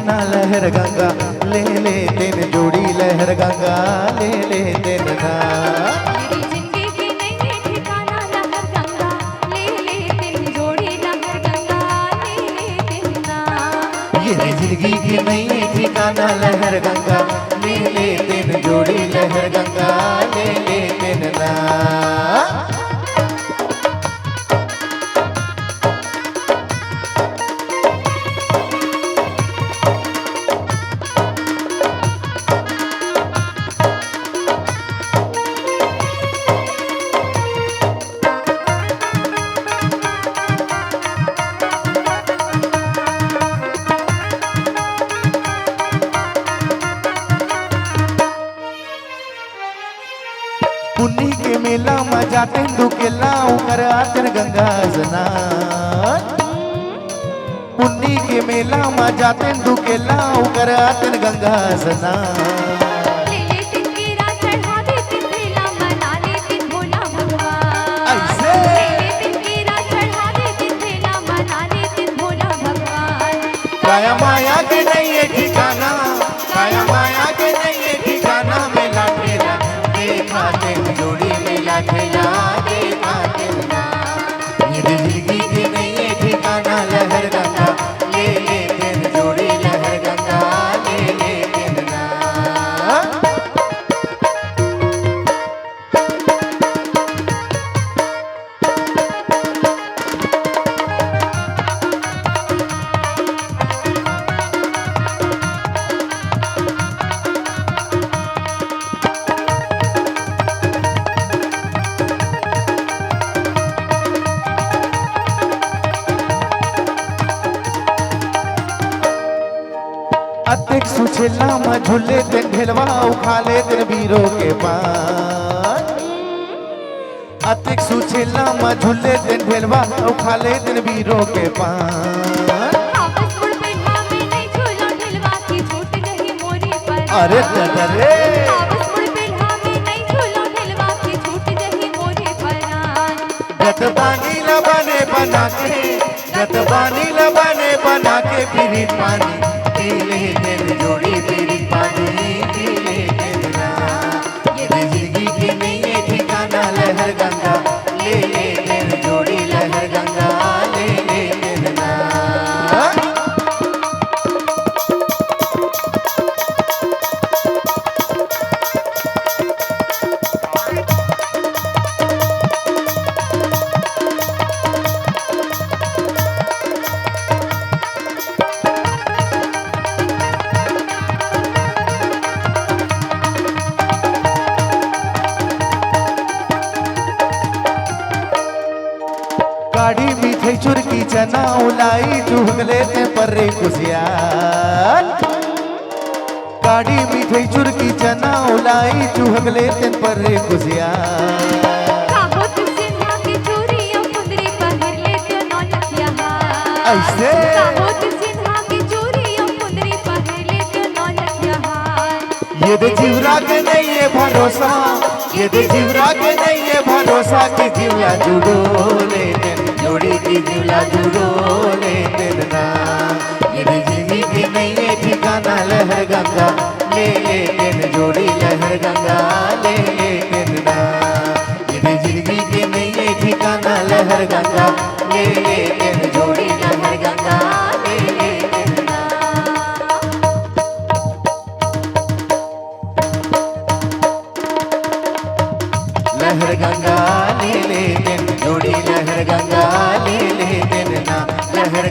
ठिकाना लहर गंगा ले ले दिन जोड़ी लहर गंगा ले ले दिन ना। मेरी जिंदगी नहीं है ठिकाना लहर गंगा ले ले दिन जोड़ी लहर गंगा ले ले दिन ना। ये जिंदगी की नहीं है ठिकाना लहर गंगा ले ले दिन जोड़ी लहर गंगा ले ले दिन ना। पुन्नी के मेला में जाते दुकेला उकर आतर गंगा स्नान। पुन्नी के मेला में जाते दुकेला उकर आतर गंगा स्नान। ले ले दिन केरा चढ़ा दे दिन भेला मना ले दिन भोला भगवान। ऐसे ले ले दिन केरा चढ़ा दे दिन भेला मना ले दिन भोला भगवान। काया माया के नहीं है ठिकाना, काया माया के नहीं है ठिकाना, मेला ठेला देखा दिन जोड़ी मेला ठेला देखा दिन ना। ये जिंदगी की नहीं है ठिकाना लहर गंगा ले ले दिन जोड़ी लहर गंगा ले ले दिन ना। अतिक सुछेला में झूले दिन ढेलवा उखा ले दिन बीरो के पान। अतिक सुछेला में झूले दिन ढेलवा उखा ले दिन बीरो के पान। आपस मुड़ बैठा में नहीं झूलो ढिलवा की छूट गई मोरी पर। अरे तरे आपस मुड़ बैठा में नहीं झूलो ढिलवा की छूट गई मोरी पर। गतबानी लबने बना के, गतबानी लबने बना के फिरी पानी पीले दिन जोड़ी फिरी पानी पीले दिन ना। ये जिंदगी की नहीं है ठिकाना लहर गंगा ले ले दिन जोड़ी लहर गंगा ले ले दिन ना। गाड़ी मीठे चुरकी चना उलाई चुहगले ते पर्रे कुसियाल। गाड़ी मीठे चुरकी चना उलाई चुहगले ते पर्रे कुसियाल। काहो तू सिन्हा की चोरी और कुंदरी पहर ले तो नौलखिया हार। ऐसे काहो तू सिन्हा की चोरी और कुंदरी पहर ले तो नौलखिया हार। ये दे जीवरा के नहीं है भरोसा, ये दे जीवरा के नहीं है भरोसा कि जीवला जुड़ो ले दिन जोड़ी की जीवला जुड़ो ले दिन ना। ये दे जिंदगी की नहीं है ठिकाना लहर गंगा ले ले दिन जोड़ी लहर गंगा ले ले दिन ना। ये दे जिंदगी की नहीं है ठिकाना लहर गंगा ले ले दिन जोड़ी लहर गंगा ले ले दिन ना। लहर गंगा ले ले दिन जोड़ी लहर गंगा ले ले दिन ना। लहर